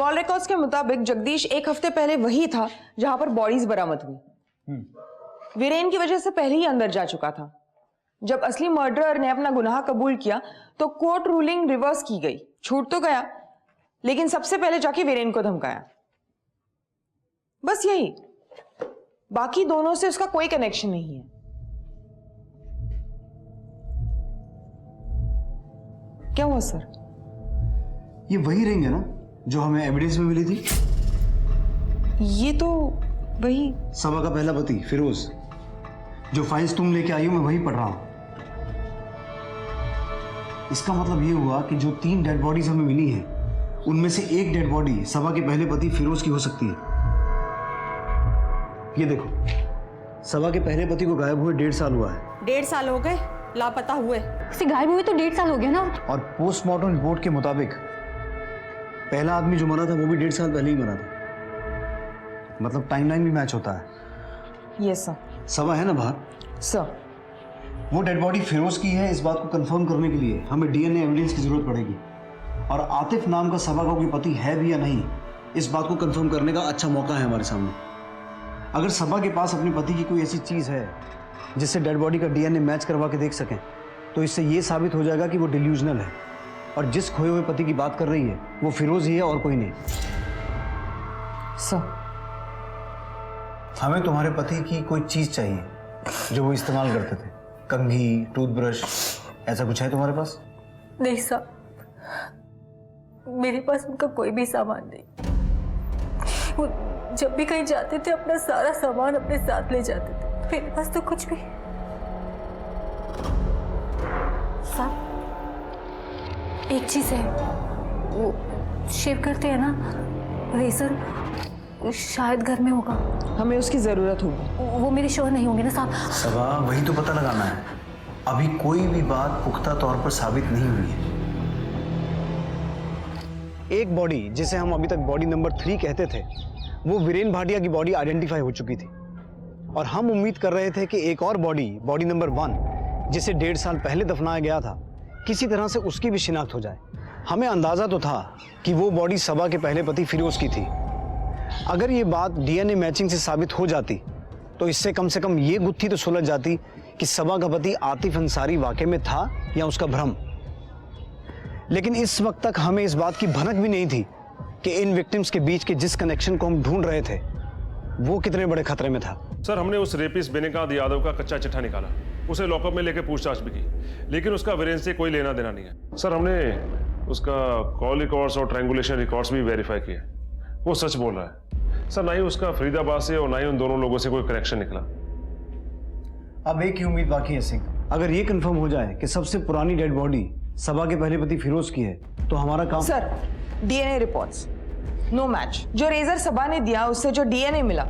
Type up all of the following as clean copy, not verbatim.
Call records के मुताबिक जगदीश 1 हफ्ते पहले वही था जहां पर बॉडीज बरामद हुई। वीरेन की वजह से पहले ही अंदर जा चुका था। जब असली मर्डरर ने अपना गुनाह कबूल किया तो कोर्ट रूलिंग रिवर्स की गई। छूट तो गया, लेकिन सबसे पहले जाके वीरेन को धमकाया। बस यही, बाकी दोनों से उसका कोई कनेक्शन नहीं है। क्या हुआ सर? ये वही रिंग है ना जो हमें एविडेंस में मिली थी? ये तो वही सबा का पहला पति फिरोज। जो फाइल्स तुम लेके आई हो मैं वही पढ़ रहा हूं। इसका मतलब ये हुआ कि जो 3 डेड बॉडीज हमें मिली हैं उनमें से एक डेड बॉडी सबा के पहले पति फिरोज की हो सकती है। ये देखो, सबा के पहले पति को गायब हुए 1.5 साल हुआ है। 1.5 साल हो गए लापता हुए? उसे गायब हुए तो 1.5 साल हो गया ना। और पोस्टमार्टम रिपोर्ट के मुताबिक पहला आदमी जो मरा था वो भी 1.5 साल पहले ही मरा था। मतलब टाइमलाइन भी मैच होता है। Yes sir. सबा है ना बाहर? सर, वो डेड बॉडी फिरोज की है, इस बात को कंफर्म करने के लिए हमें डीएनए एविडेंस की जरूरत पड़ेगी। और आतिफ नाम का सबा का कोई पति है भी या नहीं, इस बात को कंफर्म करने का अच्छा मौका है हमारे सामने। अगर सबा के पास अपने पति की कोई ऐसी चीज है जिससे डेड बॉडी का डीएनए मैच करवा के देख सकें, तो इससे ये साबित हो जाएगा कि वो डिल्यूजनल है और जिस खोए हुए पति की बात कर रही है वो फिरोज ही है और कोई नहीं। सर, हमें तुम्हारे पति की कोई चीज चाहिए जो वो इस्तेमाल करते थे। कंघी, टूथब्रश, ऐसा कुछ है तुम्हारे पास? नहीं साहब, मेरे पास उनका कोई भी सामान नहीं। वो जब भी कहीं जाते थे अपना सारा सामान अपने साथ ले जाते थे। मेरे पास तो कुछ भी। साहब, एक चीज है, वो शेव करते हैं ना, रेजर शायद घर में होगा। हमें उसकी जरूरत होगी। वो मेरे श्योर नहीं होंगे ना साहब? सबा, वही तो पता लगाना है। अभी कोई भी बात पुख्ता तौर पर साबित नहीं हुई है। एक बॉडी जिसे हम अभी तक बॉडी नंबर 3 कहते थे, वो वीरेन भाटिया की बॉडी आइडेंटिफाई हो चुकी थी और हम उम्मीद कर रहे थे कि एक और बॉडी नंबर 1, जिसे 1.5 साल पहले दफनाया गया था, किसी तरह से उसकी भी शिनाख्त हो जाए। हमें अंदाजा तो था कि वो बॉडी सबा के पहले पति फिरोज की थी। अगर ये बात डीएनए मैचिंग से साबित हो जाती तो इससे कम से कम ये गुत्थी तो सुलझ जाती कि सबा का पति आतिफ अंसारी वाकई में था या उसका भ्रम। लेकिन इस वक्त तक हमें इस बात की भनक भी नहीं थी कि इन विक्टिम्स के बीच के जिस कनेक्शन को हम ढूंढ रहे थे वो कितने बड़े खतरे में था। सर, हमने उस रेपिस्ट बेनिकांत यादव का कच्चा चिट्ठा निकाला, उसे लॉकअप में लेकर पूछताछ भी की, लेकिन उसका वीरेन से कोई लेना देना नहीं है। सर, हमने उसका कॉल रिकॉर्ड्स और ट्रायंगुलेशन रिकॉर्ड्स भी वेरीफाई किए, वो सच बोल रहा है। सर, ना ही उसका फरीदाबाद से और ना ही उन दोनों लोगों से कोई कनेक्शन निकला। अब एक ही उम्मीद बाकी है सिंह, अगर ये कंफर्म हो जाए कि सबसे पुरानी डेड बॉडी सबा के पहले पति फिरोज की है तो हमारा काम। Sir, DNA reports no match. जो रेजर सबा ने दिया उससे जो डीएनए मिला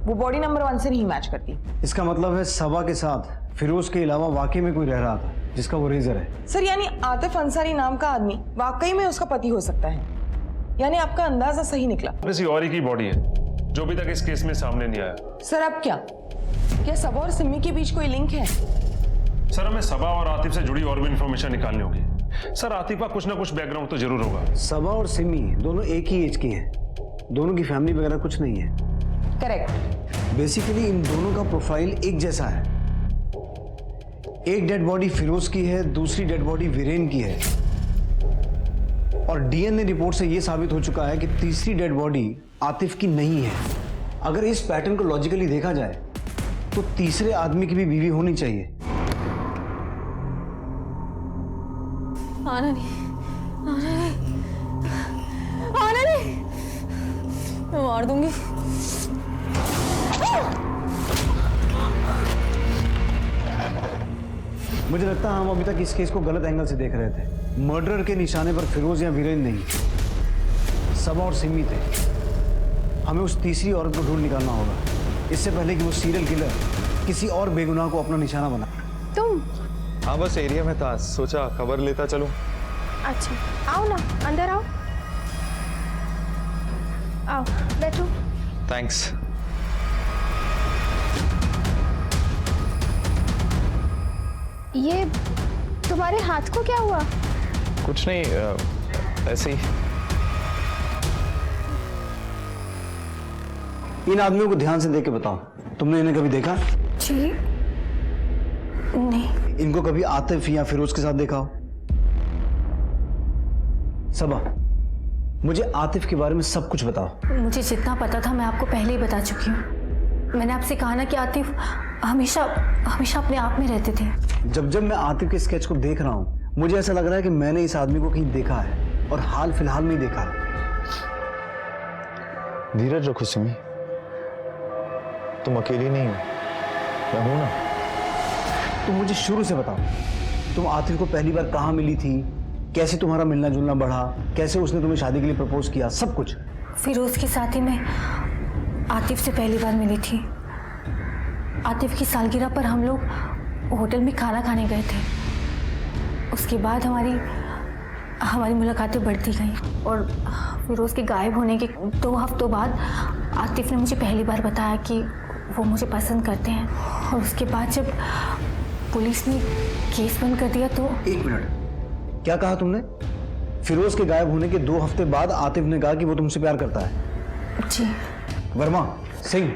वो बॉडी नंबर 1 से नहीं मैच करती। इसका मतलब है सबा के साथ फिरोज के अलावा वाकई में कोई रह रहा था जिसका वो रेजर है। सर, यानी आतिफ अंसारी नाम का आदमी वाकई में उसका पति हो सकता है। यानी आपका अंदाजा सही निकला। किसी और ही की बॉडी है जो अभी तक इस केस में सामने नहीं आया। सर, अब क्या सबा और सिमी के बीच कोई लिंक है? सर, हमें सबा और आतिफ से जुड़ी और भी इंफॉर्मेशन निकालनी होगी। सर, आतिफ का कुछ ना कुछ बैकग्राउंड तो जरूर होगा। सबा और सिमी दोनों एक ही एज की हैं, दोनों की फैमिली वगैरह कुछ नहीं है। करेक्ट। बेसिकली इन दोनों का प्रोफाइल एक जैसा है। एक डेड बॉडी फिरोज की है, दूसरी डेड बॉडी वीरेन की है और डीएनए रिपोर्ट से यह साबित हो चुका है कि तीसरी डेड बॉडी आतिफ की नहीं है। अगर इस पैटर्न को लॉजिकली देखा जाए तो तीसरे आदमी की भी बीवी होनी चाहिए। आना नहीं, आना नहीं, आना नहीं, मैं मार दूंगी। मुझे लगता है हम अभी तक इस केस को गलत एंगल से देख रहे थे। मर्डरर के निशाने पर फिरोज या वीरेन नहीं, सबा और सिमी थे। हमें उस तीसरी औरत को ढूंढ निकालना होगा इससे पहले कि वो सीरियल किलर किसी और बेगुनाह को अपना निशाना बना। तुम? हाँ, बस एरिया में था, सोचा खबर लेता चलूं। अच्छा, आओ ना, अंदर आओ। आओ, बैठो। थैंक्स। ये तुम्हारे हाथ को क्या हुआ? कुछ नहीं, ऐसे ही। इन आदमियों को ध्यान से देख के बताओ, तुमने इन्हें कभी देखा? जी नहीं। इनको कभी आतिफ या फिरोज के साथ देखा हो? सबा, मुझे आतिफ के बारे में सब कुछ बताओ। मुझे जितना पता था मैं आपको पहले ही बता चुकी हूँ। मैंने आपसे कहा ना कि आतिफ हमेशा हमेशा अपने आप में रहते थे। जब मैं आतिफ के स्केच को देख रहा हूं, मुझे ऐसा लग रहा है कि मैंने इस आदमी को कहीं देखा है और हाल फिलहाल में ही देखा है। धीरज रखो सिमी, तुम अकेली नहीं हो, मैं हूं ना। तुम मुझे शुरू से बताओ, तुम आतिफ को पहली बार कहाँ मिली थी, कैसे तुम्हारा मिलना जुलना बढ़ा, कैसे उसने तुम्हें शादी के लिए प्रपोज किया, सब कुछ। फिरोज के साथ ही मैं आतिफ से पहली बार मिली थी। आतिफ की सालगिरह पर हम लोग होटल में खाना खाने गए थे। उसके बाद हमारी मुलाकातें बढ़ती गईं और फिरोज के गायब होने के 2 हफ्तों बाद आतिफ ने मुझे पहली बार बताया कि वो मुझे पसंद करते हैं। और उसके बाद जब पुलिस ने केस बंद कर दिया तो। 1 मिनट, क्या कहा तुमने? फिरोज के गायब होने के 2 हफ्ते बाद आतिफ ने कहा कि वो तुमसे प्यार करता है? जी। वर्मा सिंह,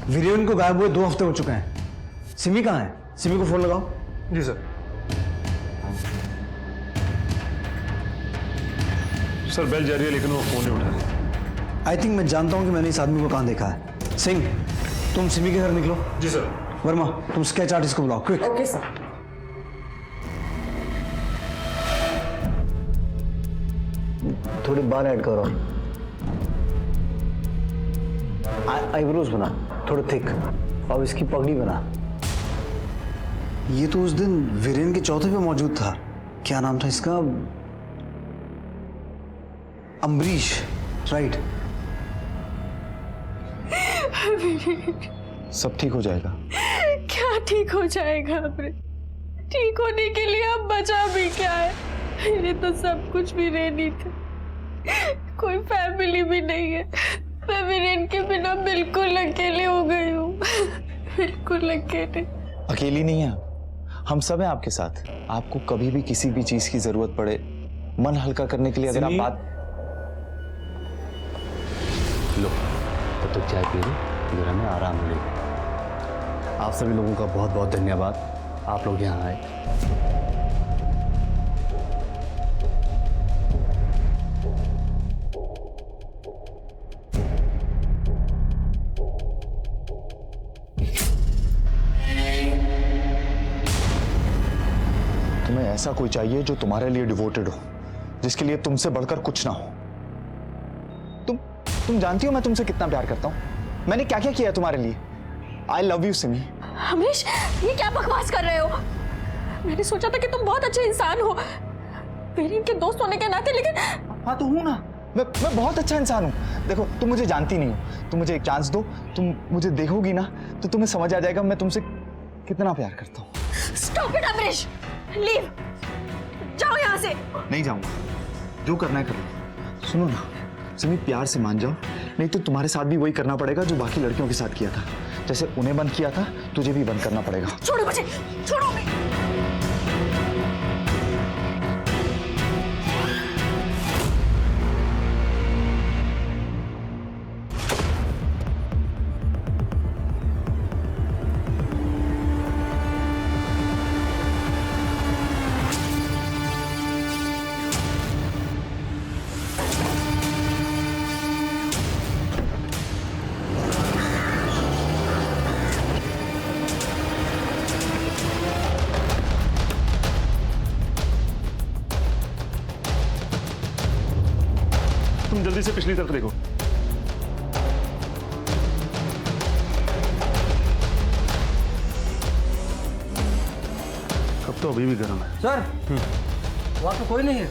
वीरेन को गायब हुए 2 हफ्ते हो चुके हैं। सिमी कहाँ है? सिमी को फोन लगाओ। जी सर। सर बेल जा रही है लेकिन वो फोन नहीं उठा रही। आई थिंक मैं जानता हूं कि मैंने इस आदमी को कहाँ देखा है। सिंह, तुम सिमी के घर निकलो। जी सर। वर्मा, तुम स्केच आर्टिस्ट को बुलाओ, क्विक। Okay sir. थोड़े बाल ऐड करो, आईब्रोज बना थोड़े थिक, और इसकी पगड़ी बना। ये तो उस दिन वीरेन के चौथे पे मौजूद था। क्या नाम था इसका? अम्बरीश, राइट? सब ठीक हो जाएगा। क्या ठीक हो जाएगा? अपने ठीक होने के लिए अब बचा भी क्या है? मेरे तो सब कुछ भी नहीं था, कोई फैमिली भी नहीं है। मैं वीरेन के बिना बिल्कुल अकेले हो गई हूँ। बिल्कुल अकेले। अकेली नहीं है, हम सब हैं आपके साथ। आपको कभी भी किसी भी चीज की जरूरत पड़े, मन हल्का करने के लिए अगर आप बात। लो तो चाय पी लो, फिर हमें आराम मिलेगा। आप सभी लोगों का बहुत बहुत धन्यवाद, आप लोग यहाँ आए। तुम्हें ऐसा कोई चाहिए जो तुम्हारे लिए डिवोटेड हो, जिसके लिए तुमसे बढ़कर कुछ ना हो। तुम जानती हो मैं तुमसे कितना प्यार करता हूं। मैंने क्या क्या किया तुम्हारे लिए। I love you Simi. हमेश, ये क्या बकवास कर रहे हो? मैंने सोचा था कि तुम बहुत अच्छे इंसान हो, वीरेन के दोस्त होने के नाते, लेकिन। हाँ तो हूं ना, मैं बहुत अच्छा इंसान हूं। देखो तुम मुझे जानती नहीं हो, तुम मुझे एक चांस दो, तुम मुझे देखोगी ना तो तुम्हें समझ आ जाएगा मैं तुमसे कितना प्यार करता हूं। स्टॉप इट अमरीश, लीव, जाओ यहाँ से। नहीं जाऊंगा, जो करना है कर लो। सुनो ना सिमी, प्यार से मान जाओ, नहीं तो तुम्हारे साथ भी वही करना पड़ेगा जो बाकी लड़कियों के साथ किया था। जैसे उन्हें बंद किया था, तुझे भी बंद करना पड़ेगा। छोड़ो मुझे, छोड़ो। तुम जल्दी से पिछली तरफ देखो। कब तो अभी भी गर्म है। सर, वहाँ तो कोई नहीं है।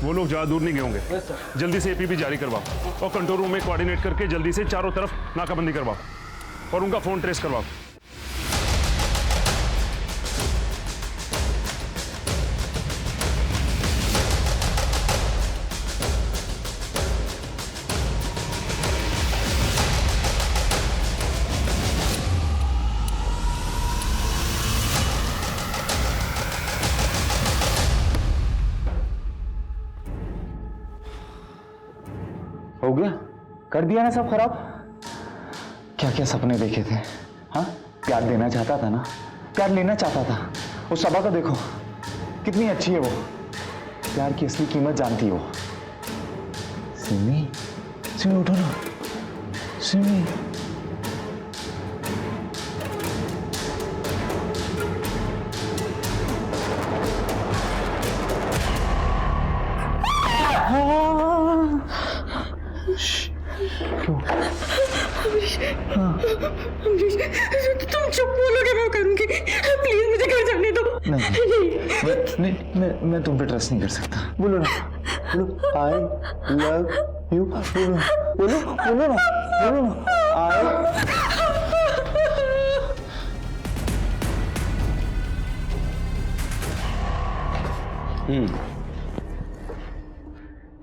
वो लोग ज्यादा दूर नहीं गए होंगे। जल्दी से एपीपी जारी करवाओ और कंट्रोल रूम में कोऑर्डिनेट करके जल्दी से चारों तरफ नाकाबंदी करवाओ और उनका फोन ट्रेस करवाओ। हो गया, कर दिया ना सब खराब। क्या क्या सपने देखे थे? हाँ, प्यार देना चाहता था ना, प्यार लेना चाहता था। उस सबा को देखो, कितनी अच्छी है वो, प्यार की असली कीमत जानती है वो। सिमी, सिमी उठो ना, सिमी। तुम चुप बोलोगे मैं करूंगी, प्लीज मुझे घर जाने दो। मैं तुम पे ट्रस्ट नहीं कर सकता। बोलो ना, बोलो आई लव यू, बोलो बोलो बोलो ना, बोलो ना आई।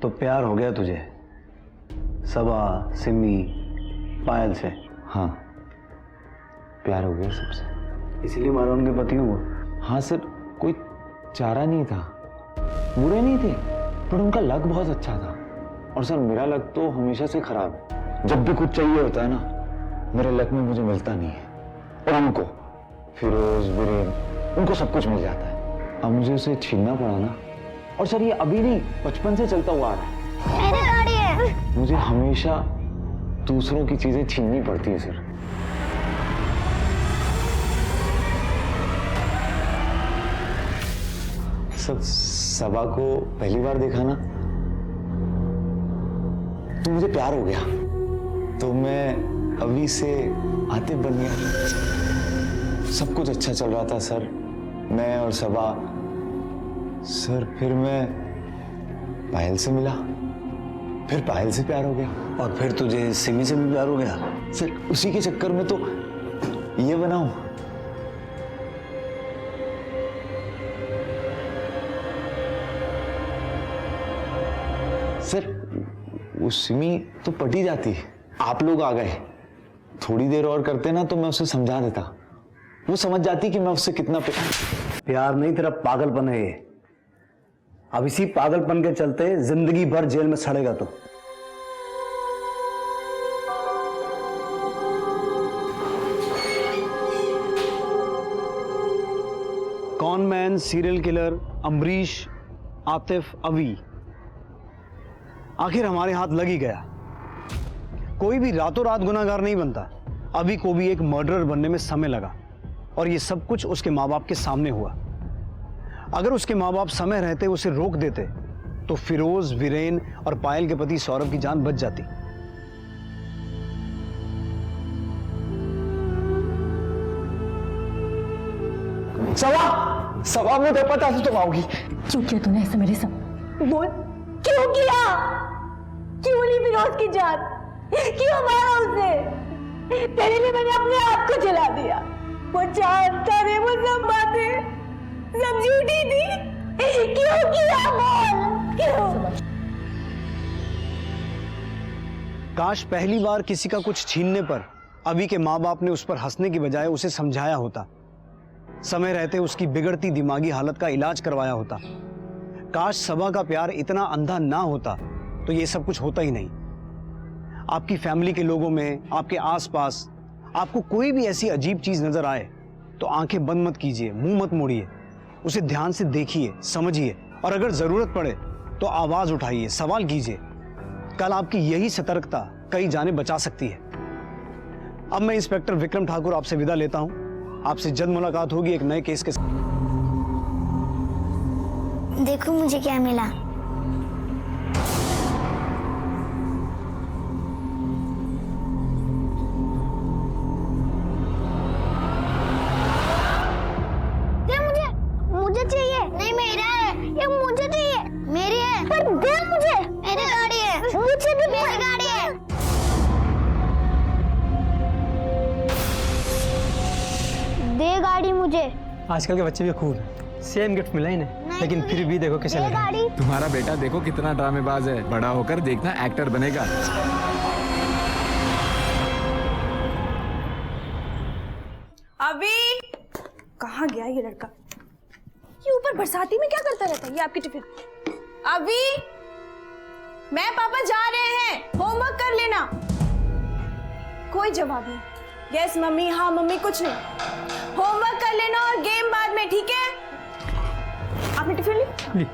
तो प्यार हो गया तुझे सबा, सिमी, पायल से? हाँ, प्यार हो गया सबसे, इसलिए मारा उनके पति को? हाँ सर, कोई चारा नहीं था, बुरे नहीं थे, पर उनका लक बहुत अच्छा था। और सर मेरा लक तो हमेशा से खराब है। जब भी कुछ चाहिए होता है ना, मेरे लक में मुझे मिलता नहीं है। और उनको, फिरोज, वीरेन, उनको सब कुछ मिल जाता है। अब मुझे उसे छीनना पड़ा ना। और सर ये अभी नहीं, बचपन से चलता हुआ आ रहा है। मेरी गाड़ी है। मुझे हमेशा दूसरों की चीजें छीननी पड़ती है सर। सब सबा को पहली बार देखा ना, तो मुझे प्यार हो गया। तो मैं अभी से आतिफ बन गया। सब कुछ अच्छा चल रहा था सर, मैं और सबा। सर फिर मैं पायल से मिला, फिर पायल से प्यार हो गया, और फिर तुझे सिमी से भी प्यार हो गया? सर उसी के चक्कर में तो ये बनाऊं। सर वो सिमी तो पटी जाती, आप लोग आ गए, थोड़ी देर और करते ना तो मैं उसे समझा देता, वो समझ जाती कि मैं उससे कितना प्यार नहीं, तेरा पागलपन है ये। अब इसी पागलपन के चलते जिंदगी भर जेल में सड़ेगा तो। Cone man, serial killer, Ambarish, Atif, अवी, आखिर हमारे हाथ लग ही गया। कोई भी रातों रात गुनाहगार नहीं बनता। अभी को भी एक मर्डरर बनने में समय लगा, और ये सब कुछ उसके माँ बाप के सामने हुआ। अगर उसके माँ बाप समय रहते उसे रोक देते तो फिरोज, वीरेन और पायल के पति सौरभ की जान बच जाती। सबा, सबा मुझे पता था तुम आओगी। क्यों किया तूने ऐसा मेरे साथ? बोल, क्यों किया? क्यों ली फिरोज की जान? क्यों मारा उसे? तेरे लिए मैंने अपने आप को जला दिया। वो जानता नहीं, वो सब बातें सब झूठी थी। क्यों किया? बोल, क्यों? काश पहली बार किसी का कुछ छीनने पर अभी के माँ बाप ने उस पर हंसने की बजाय उसे समझाया होता, समय रहते उसकी बिगड़ती दिमागी हालत का इलाज करवाया होता। काश सबा का प्यार इतना अंधा ना होता तो ये सब कुछ होता ही नहीं। आपकी फैमिली के लोगों में, आपके आसपास आपको कोई भी ऐसी अजीब चीज नजर आए तो आंखें बंद मत कीजिए, मुंह मत मोड़िए, उसे ध्यान से देखिए, समझिए, और अगर जरूरत पड़े तो आवाज उठाइए, सवाल कीजिए। कल आपकी यही सतर्कता कई जाने बचा सकती है। अब मैं इंस्पेक्टर विक्रम ठाकुर आपसे विदा लेता हूं। आपसे जल्द मुलाकात होगी एक नए केस के साथ। देखो मुझे क्या मिला। ये मुझे चाहिए। नहीं मेरा है। ये मुझे चाहिए। मेरी है। पर दे मुझे। मेरी गाड़ी है। मुझे भी मेरी गाड़ी है। दे गाड़ी मुझे। आजकल के बच्चे भी खूब हैं। सेम गिफ्ट मिला इन्हें, लेकिन फिर भी देखो कैसे लगा। तुम्हारा बेटा देखो कितना ड्रामेबाज है, बड़ा होकर देखना एक्टर बनेगा। अभी कहाँ गया ये लड़का? ये ऊपर बरसाती में क्या करता रहता है? ये आपकी टिफिन। अभी मैं पापा जा रहे हैं, होमवर्क कर लेना। कोई कोई जवाब नहीं। यस मम्मी, हाँ मम्मी, कुछ नहीं। होमवर्क कर लेना और गेम बाद में, ठीक है? आपने टिफिन ली?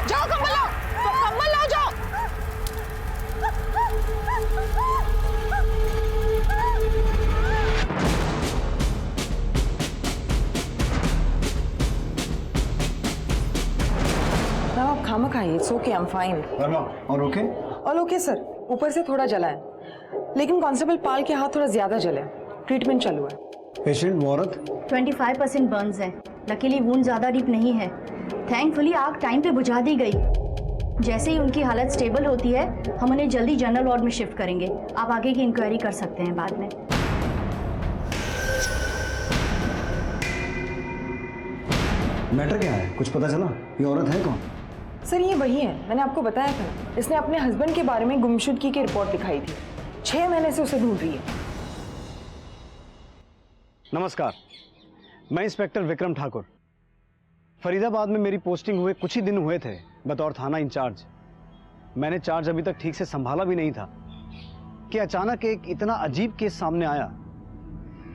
जाओ कंबल लाओ, कंबल लाओ, जाओ। ना आप खामा खाइए, it's okay, I am fine. Verma, और ओके? ऑल ओके सर, ऊपर से थोड़ा जला है, लेकिन कांस्टेबल पाल के हाथ थोड़ा ज्यादा जले, ट्रीटमेंट चालू है। पेशेंट वो औरत? 25% बर्न्स है। लकीली वुंड ज़्यादा डीप नहीं है। थैंकफुली आग टाइम पे बुझा दी गई। जैसे ही उनकी हालत स्टेबल होती है हम उन्हें जल्दी जनरल वार्ड में शिफ्ट करेंगे। आप आगे की इंक्वायरी कर सकते हैं बाद में। मैटर क्या है, कुछ पता चला? ये औरत है कौन? सर ये वही है, मैंने आपको बताया था ना, इसने अपने हस्बैंड के बारे में गुमशुदगी की रिपोर्ट दिखाई थी। 6 महीने से उसे ढूंढ रही है। नमस्कार, मैं इंस्पेक्टर विक्रम ठाकुर। फरीदाबाद में मेरी पोस्टिंग हुए कुछ ही दिन हुए थे बतौर थाना इंचार्ज। मैंने चार्ज अभी तक ठीक से संभाला भी नहीं था कि अचानक एक इतना अजीब केस सामने आया।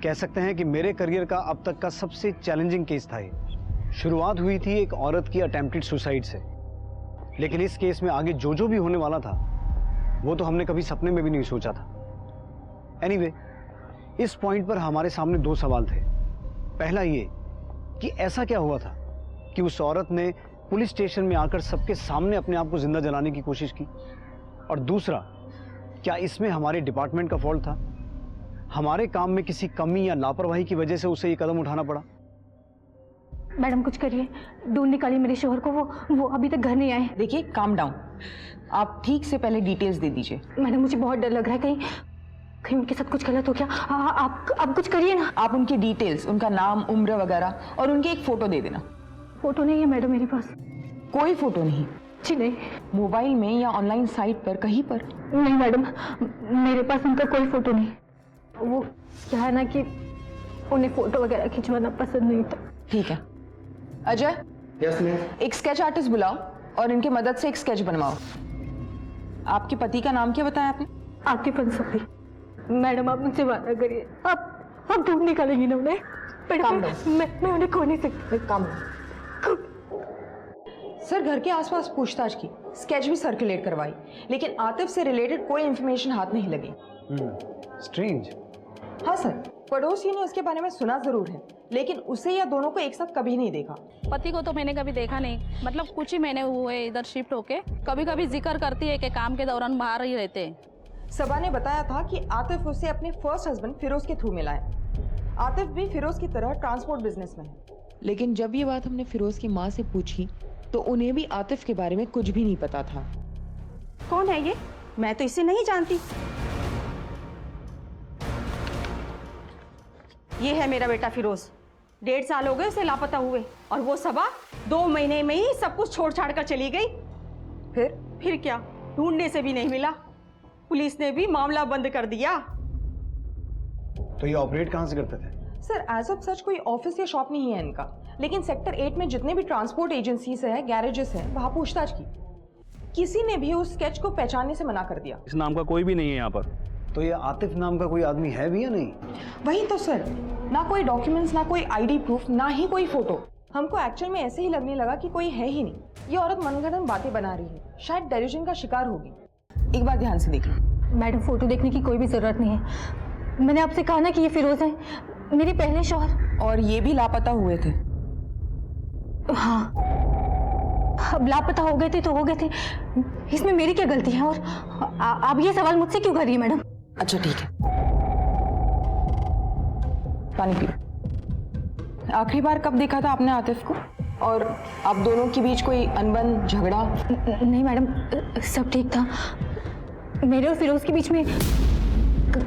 कह सकते हैं कि मेरे करियर का अब तक का सबसे चैलेंजिंग केस था ये। शुरुआत हुई थी एक औरत की अटेम्प्टेड सुसाइड से, लेकिन इस केस में आगे जो भी होने वाला था वो तो हमने कभी सपने में भी नहीं सोचा था। एनीवे, इस पॉइंट पर हमारे सामने 2 सवाल थे। पहला ये कि ऐसा क्या हुआ था कि उस औरत ने पुलिस स्टेशन में आकर सबके सामने अपने आप को जिंदा जलाने की कोशिश की, और दूसरा, क्या इसमें हमारे डिपार्टमेंट का फॉल्ट था? हमारे काम में किसी कमी या लापरवाही की वजह से उसे ये कदम उठाना पड़ा? मैडम कुछ करिए, ढूंढ निकालिए मेरे शोहर को, वो अभी तक घर नहीं आए। देखिए, काम डाउन, आप ठीक से पहले डिटेल्स दे दीजिए। मैडम मुझे बहुत डर लग रहा है, कहीं उनके साथ कुछ गलत हो गया। आप कुछ करिए ना। आप उनकी डिटेल्स, उनका नाम, उम्र वगैरह, और उनकी एक फोटो दे देना। फोटो नहीं है मैडम मेरे पास। कोई फोटो नहीं? जी नहीं। मोबाइल में या ऑनलाइन साइट पर कहीं पर? नहीं मैडम, मेरे पास उनका कोई फोटो नहीं। वो क्या है ना कि उन्हें फोटो वगैरह खिंचवाना पसंद नहीं था। ठीक है अजय, यस मैम। एक स्केच आर्टिस्ट बुलाओ और इनकी मदद से एक स्केच बनवाओ। आपके पति का नाम क्या बताया आपने? आतिफ अंसारी। मैडम आप मुझसे वादा करिए, आप ढूंढ निकालेंगी ना उन्हें? मैं उन्हें खो नहीं सकती। काम सर, घर के आसपास पूछताछ की, स्केच भी सर्कुलेट करवाई, लेकिन आतिफ से रिलेटेड कोई इंफॉर्मेशन हाथ नहीं लगी। स्ट्रेंज। हाँ सर, पड़ोसी ने उसके बारे में सुना जरूर है, लेकिन उसे या दोनों को एक साथ कभी नहीं देखा। पति को तो मैंने कभी देखा नहीं, मतलब कुछ ही महीने हुए इधर शिफ्ट होके। कभी कभी जिक्र करती है कि काम के दौरान बाहर ही रहते हैं। सबा ने बताया था कि आतिफ उसे अपने फर्स्ट हस्बैंड फिरोज के थ्रू मिला है। आतिफ भी फिरोज की तरह ट्रांसपोर्ट बिजनेस में है, लेकिन जब ये बात हमने फिरोज की माँ से पूछी तो उन्हें भी आतिफ के बारे में कुछ भी नहीं पता था। कौन है ये? मैं तो इसे नहीं जानती। ये है मेरा बेटा फिरोज। 1.5 साल हो गए उसे लापता हुए, और वो सबा 2 महीने में ही सब कुछ छोड़ छाड़ कर चली गई। फिर क्या, ढूंढने से भी नहीं मिला। पुलिस ने भी मामला बंद कर दिया। तो ये ऑपरेट कहाँ से करते थे? सर एज ऑफ सच कोई ऑफिस या शॉप नहीं है इनका, लेकिन सेक्टर 8 में जितने भी ट्रांसपोर्ट एजेंसीज है, गैरेजेस हैं, वहां पूछताछ की। किसी ने भी उस स्केच को पहचानने से मना कर दिया। इस नाम का कोई भी नहीं है यहाँ पर। तो ये आतिफ नाम का कोई आदमी है भी या नहीं? वही तो सर, ना कोई डॉक्यूमेंट्स, ना कोई आईडी प्रूफ, ना ही कोई फोटो। हमको एक्चुअल में ऐसे ही लगने लगा कि कोई है ही नहीं। ये औरत मनगढ़ंत बातें बना रही है, शायद डेल्यूजन का शिकार होगी। एक बार ध्यान से देख लो। मैडम फोटो देखने की कोई भी जरूरत नहीं है। मैंने आपसे कहा ना कि ये फिरोज है, मेरे पहले शौहर। और ये भी लापता हुए थे। हाँ, अब लापता हो गए थे तो हो गए थे, इसमें मेरी क्या गलती है? और आप ये सवाल मुझसे क्यों कर रही है मैडम? अच्छा ठीक है, पानी पियो। आखिरी बार कब देखा था आपने आतिफ को? और आप दोनों के बीच कोई अनबन, झगड़ा? नहीं मैडम, सब ठीक था। मेरे और फिरोज के बीच में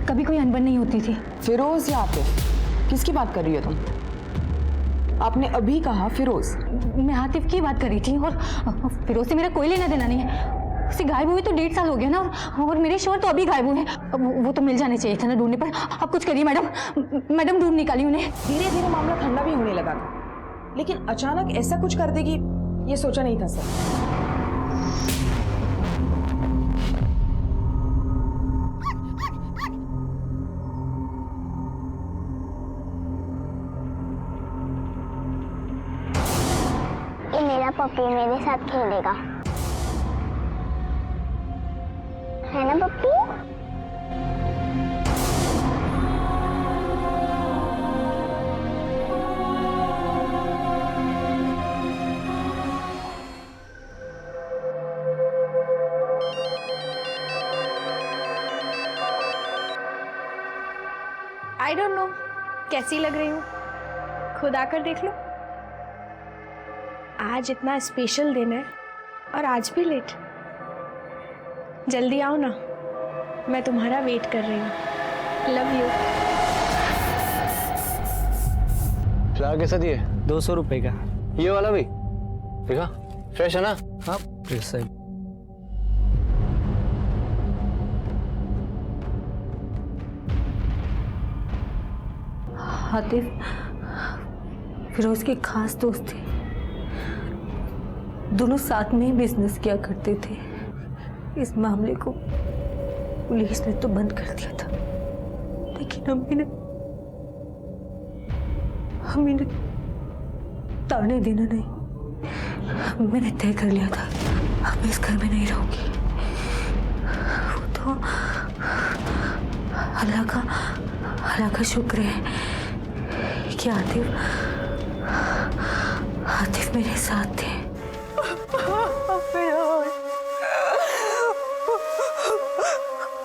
कभी कोई अनबन नहीं होती थी। फिरोज या आतिफ, किसकी बात कर रही हो तुम? आपने अभी कहा फिरोज। मैं आतिफ की बात कर रही थी, और फिरोज से मेरा कोई लेना देना नहीं है। उसे गायब हुए तो 1.5 साल हो गया ना, और मेरे शोहर तो अभी गायब हुए हैं। वो तो मिल जाने चाहिए था ना ढूंढने पर। आप कुछ करिए मैडम, मैडम ढूंढ निकाली उन्हें। धीरे धीरे मामला ठंडा भी होने लगा था, लेकिन अचानक ऐसा कुछ कर देगी ये सोचा नहीं था सर। ये मेरा पप्पी मेरे साथ खेलेगा, है ना पप्पी? आई डोंट नो कैसी लग रही हूँ, खुद आकर देख लो। आज इतना स्पेशल दिन है और आज भी लेट। जल्दी आओ ना, मैं तुम्हारा वेट कर रही हूँ। Love you. फ्लावर कैसा दिए? 200 रुपए का। ये वाला भी देखा, फ्रेश है ना? हाँ फ्रेश है। आतिफ फिरोज के खास दोस्त थे, दोनों साथ में ही बिजनेस किया करते थे। इस मामले को पुलिस ने तो बंद कर दिया था, लेकिन हमें ताने देना नहीं। मैंने तय कर लिया था अब इस घर में नहीं रहूंगी। वो तो अल्लाह का शुक्र है कि आतिफ मेरे साथ थे।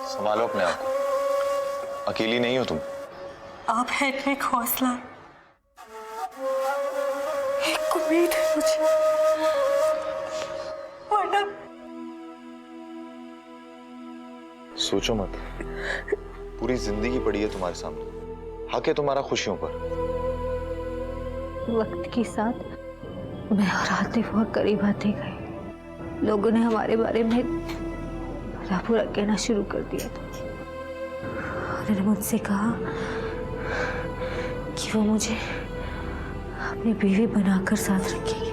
संभालो अपने आप को, अकेली नहीं हो तुम। आप हैं एक हौसला, एक उम्मीद है मुझे, वरना सोचो मत, पूरी जिंदगी पड़ी है तुम्हारे सामने, हक है तुम्हारा खुशियों पर। वक्त के साथ मैं और आतिफ बहुत करीब आते गए। लोगों ने हमारे बारे में भला बुरा कहना शुरू कर दिया था। उन्होंने मुझसे कहा कि वो मुझे अपनी बीवी बनाकर साथ रखेगी,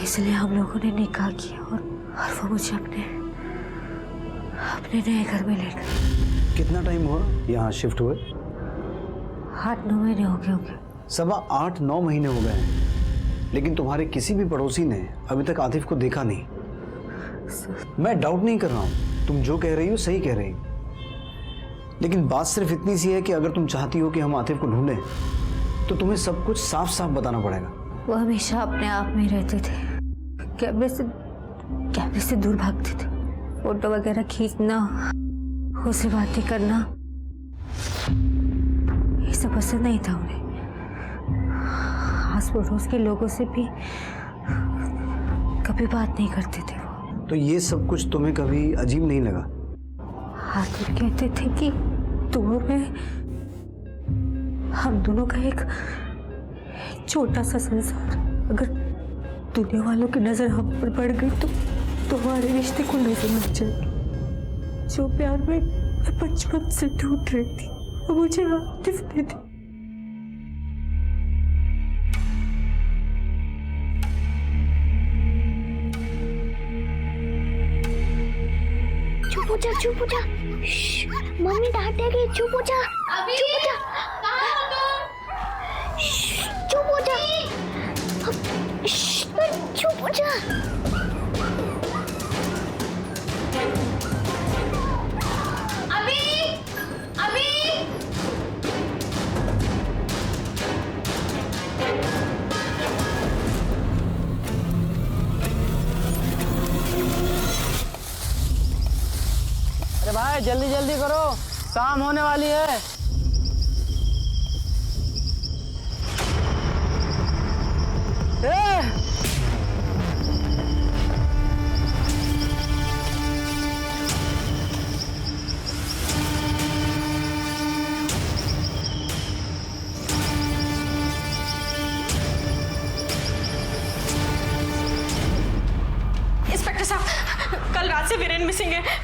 इसलिए हम लोगों ने निकाह किया और वो मुझे अपने नए घर में ले गए। कितना टाइम हुआ यहाँ शिफ्ट हुए? 8-9 महीने हो गए होंगे। 8-9 महीने हो गए हैं, लेकिन तुम्हारे किसी भी पड़ोसी ने अभी तक आतिफ को देखा नहीं। मैं डाउट नहीं कर रहा हूँ, तुम जो कह रही हो सही कह रही हो, लेकिन बात सिर्फ इतनी सी है कि अगर तुम चाहती हो कि हम आतिफ को ढूंढें तो तुम्हें सब कुछ साफ साफ बताना पड़ेगा। वो हमेशा अपने आप में रहते थे, कैमरे से दूर भागते थे। फोटो वगैरह खींचना, उससे बातें करना, ये सब पसंद नहीं था उन्हें। आस पड़ोस के लोगों से भी कभी बात नहीं करते थे वो। तो ये सब कुछ तुम्हें कभी अजीब नहीं लगा? आतिफ कहते थे कि तुम और मैं, हम दोनों का एक छोटा सा संसार, अगर दुनिया वालों की नजर हम पर पड़ गई तो हमारे रिश्ते को नजर लग जाएगी। जो प्यार में मैं बचपन से ढूंढ रही थी वो मुझे आतिफ ने दी। चुप हो जा, चुप हो जा। मम्मी डांटेगी, चुप हो जा। चुप हो जा, चुप हो जा, चुप हो जा। अरे भाई जल्दी जल्दी करो, शाम होने वाली है। इंस्पेक्टर साहब, कल रात से वीरेन मिसिंग है।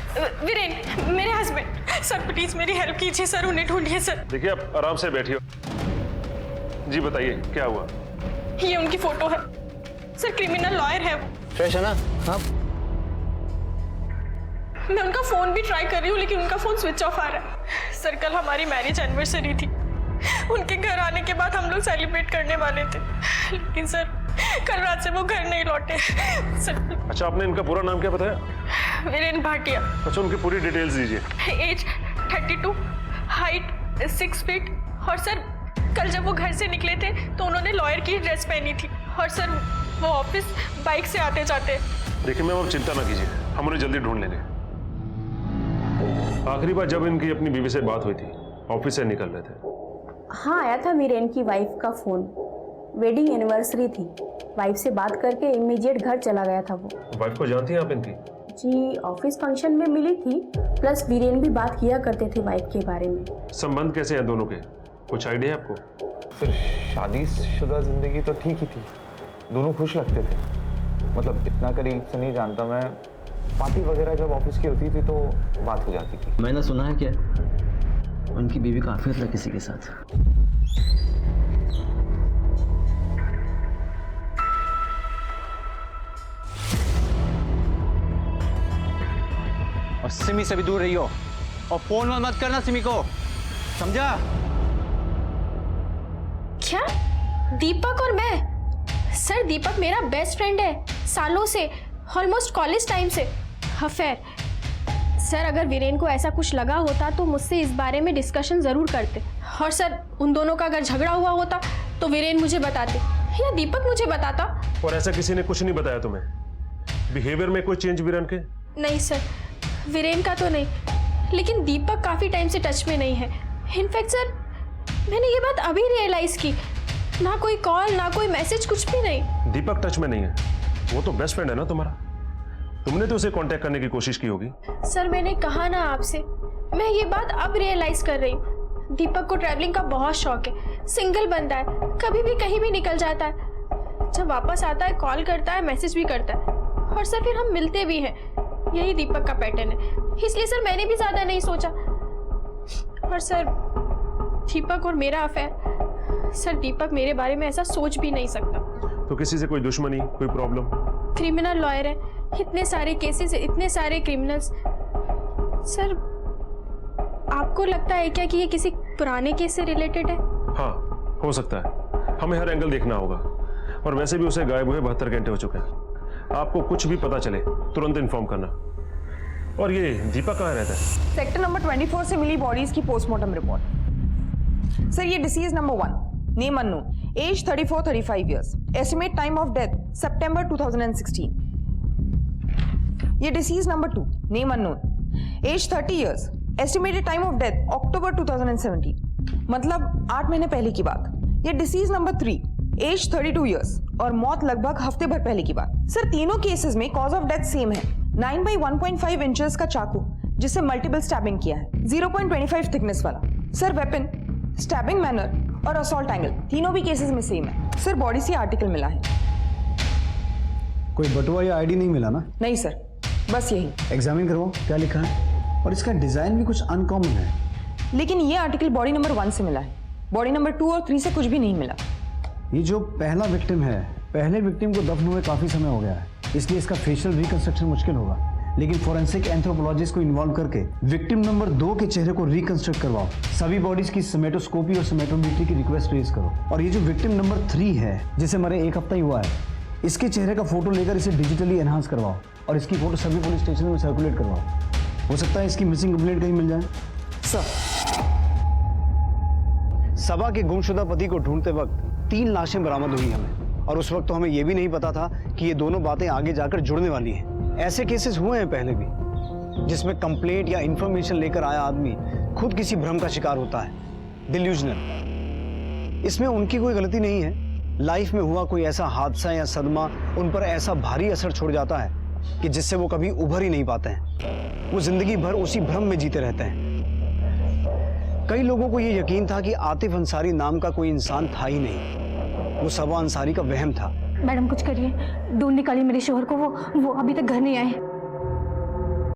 वीरेन मेरे हस्बैंड। सर प्लीज मेरी हेल्प कीजिए सर, उन्हें ढूंढिए सर। देखिए आप आराम से बैठिए। जी बताइए क्या हुआ? ये उनकी फोटो है सर, क्रिमिनल लॉयर है वो। फ्रेश है ना? हाँ। मैं उनका फोन भी ट्राई कर रही हूँ लेकिन उनका फोन स्विच ऑफ आ रहा है। सर कल हमारी मैरिज एनिवर्सरी थी, उनके घर आने के बाद हम लोग सेलिब्रेट करने वाले थे, लेकिन सर कल रात से वो घर नहीं लौटे सर। अच्छा, आपने इनका पूरा नाम क्या बताया? वीरेन भाटिया। अच्छा, उनकी पूरी डिटेल्स दीजिए। Age 32, height 6 feet. और सर कल जब वो घर से निकले थे तो उन्होंने लॉयर की ड्रेस पहनी थी। और सर वो ऑफिस बाइक से आते जाते। देखिए मैम, आप चिंता ना कीजिए, हम उन्हें जल्दी ढूंढ लेंगे। आखिरी बार जब इनकी अपनी बीवी से बात हुई थी, ऑफिस से निकल रहे थे। हाँ, आया था वीरेन की वाइफ का फ़ोन। वेडिंग एनिवर्सरी थी, वाइफ से बात करके इमीडिएट घर चला गया था वो। वाइफ को जानती हैं आप इनकी? जी, ऑफिस फंक्शन में मिली थी, प्लस वीरेन भी बात किया करते थे वाइफ के बारे में। संबंध कैसे हैं दोनों के, कुछ आइडिया है आपको? फिर शादीशुदा जिंदगी तो ठीक ही थी, दोनों खुश लगते थे। मतलब इतना करीब से नहीं जानता मैं, पार्टी वगैरह जब ऑफिस की होती थी तो बात हो जाती थी। मैंने सुना है कि उनकी बीवी का अफेयर था किसी के साथ। और सिमी से भी दूर रही हो, और फोन मत करना सिमी को, समझा? क्या दीपक और मैं? सर दीपक मेरा बेस्ट फ्रेंड है सालों से, ऑलमोस्ट कॉलेज टाइम से। अफेयर? सर अगर वीरेन को ऐसा कुछ लगा होता तो मुझसे इस बारे में डिस्कशन जरूर करते, और सर उन दोनों का अगर झगड़ा हुआ होता तो वीरेन मुझे बताते या दीपक मुझे बताता। और ऐसा किसी ने कुछ नहीं बताया तुम्हें? बिहेवियर में कोई चेंज वीरेन के? नहीं सर, वीरेन का तो नहीं, लेकिन दीपक काफी टाइम से टच में नहीं है। इनफैक्ट सर मैंने ये बात अभी रियलाइज की, ना कोई कॉल ना कोई मैसेज, कुछ भी नहीं। दीपक टच में नहीं है? वो तो बेस्ट फ्रेंड है ना तुम्हारा, तुमने तो उसे कांटेक्ट करने की कोशिश की होगी। सर मैंने कहा ना आपसे, मैं ये बात अब रियलाइज कर रही हूँ। दीपक को ट्रैवलिंग का बहुत शौक है, सिंगल बंदा है, कभी भी कहीं भी निकल जाता है। जब वापस आता है कॉल करता है, मैसेज भी करता है, और सर फिर हम मिलते भी हैं। यही दीपक का पैटर्न है, इसलिए सर मैंने भी ज्यादा नहीं सोचा। और सर दीपक और मेरा अफेयर, सर दीपक मेरे बारे में ऐसा सोच भी नहीं सकता। तो किसी से कोई दुश्मनी, कोई प्रॉब्लम? क्रिमिनल लॉयर है, इतने सारे केसेस, इतने सारे क्रिमिनल्स। सर आपको लगता है क्या कि ये किसी पुराने केस से रिलेटेड है? हाँ हो सकता है, हमें हर एंगल देखना होगा। और वैसे भी उसे गायब हुए 72 घंटे हो चुके हैं। आपको कुछ भी पता चले तुरंत इन्फॉर्म करना। और ये दीपक कहाँ रहता है? सेक्टर नंबर 24 से मिली बॉडीज की पोस्टमार्टम रिपोर्ट। सर ये deceased number 1, name unknown, age 34-35 years, estimate time of death सितंबर 2016। ये deceased number 2, name unknown, age 30 years, estimated time of death October 2017, मतलब 8 महीने पहले की बात। ये डिसीज नंबर 3, एज 32 इयर्स, और मौत लगभग हफ्ते भर पहले की बात। सर तीनों केसेस में कॉज ऑफ डेथ सेम है, 9 बाई 1.5 इंचेस का चाकू जिससे मल्टीपल स्टैबिंग किया है, 0.25 थिकनेस वाला। सर वेपन, स्टैबिंग मैनर और असॉल्ट एंगल तीनों भी केसेस में सेम है। सर बॉडी से आर्टिकल मिला है। कोई बटुआ या आईडी नहीं मिला ना? नहीं सर, बस यही। एग्जामिन करवाओ क्या लिखा है। और इसका डिजाइन भी कुछ अनकॉमन है। लेकिन ये आर्टिकल बॉडी नंबर 1 से मिला है, बॉडी नंबर 2 और 3 से कुछ भी नहीं मिला। ये जो पहला विक्टिम है, पहले विक्टिम को दफन हुए काफी समय हो गया है, इसलिए इसका फेशियल रिकंस्ट्रक्शन मुश्किल होगा। लेकिन फोरेंसिक एंथ्रोपोलॉजिस्ट को इन्वॉल्व करके विक्टिम नंबर 2 के चेहरे को रिकंस्ट्रक्ट करवाओ। सभी बॉडीज की सोमेटोस्कोपी और सोमेटोमेट्री की रिक्वेस्ट रेज करो। और ये जो विक्टिम नंबर 3 है, जिसे मरे 1 हफ्ता ही हुआ है, इसके चेहरे का फोटो लेकर इसे डिजिटली एनहांस करवाओ और इसकी फोटो सभी पुलिस स्टेशन में सर्कुलेट करवाओ। हो सकता है इसकी मिसिंग कंप्लेंट कहीं मिल जाए। सर सबा के गुमशुदा पति को ढूंढते वक्त 3 लाशें बरामद हुई हमें, और उस वक्त तो हमें यह भी नहीं पता था कि ये दोनों बातें आगे जाकर जुड़ने वाली हैं। ऐसे केसेस हुए हैं पहले भी, जिसमें कंप्लेंट या इंफॉर्मेशन लेकर आया आदमी खुद किसी भ्रम का शिकार होता है, डिल्यूजनल। इसमें उनकी कोई गलती नहीं है। लाइफ में हुआ कोई ऐसा हादसा या सदमा उन पर ऐसा भारी असर छोड़ जाता है कि जिससे वो कभी उभर ही नहीं पाते हैं। वो जिंदगी भर उसी भ्रम में जीते रहते हैं। कई लोगों को ये यकीन था कि आतिफ अंसारी नाम का कोई इंसान था ही नहीं, वो सबा अंसारी का वहम था। मैडम कुछ करिए, ढूंढ निकालिए मेरे शोहर को, वो अभी तक घर नहीं आए।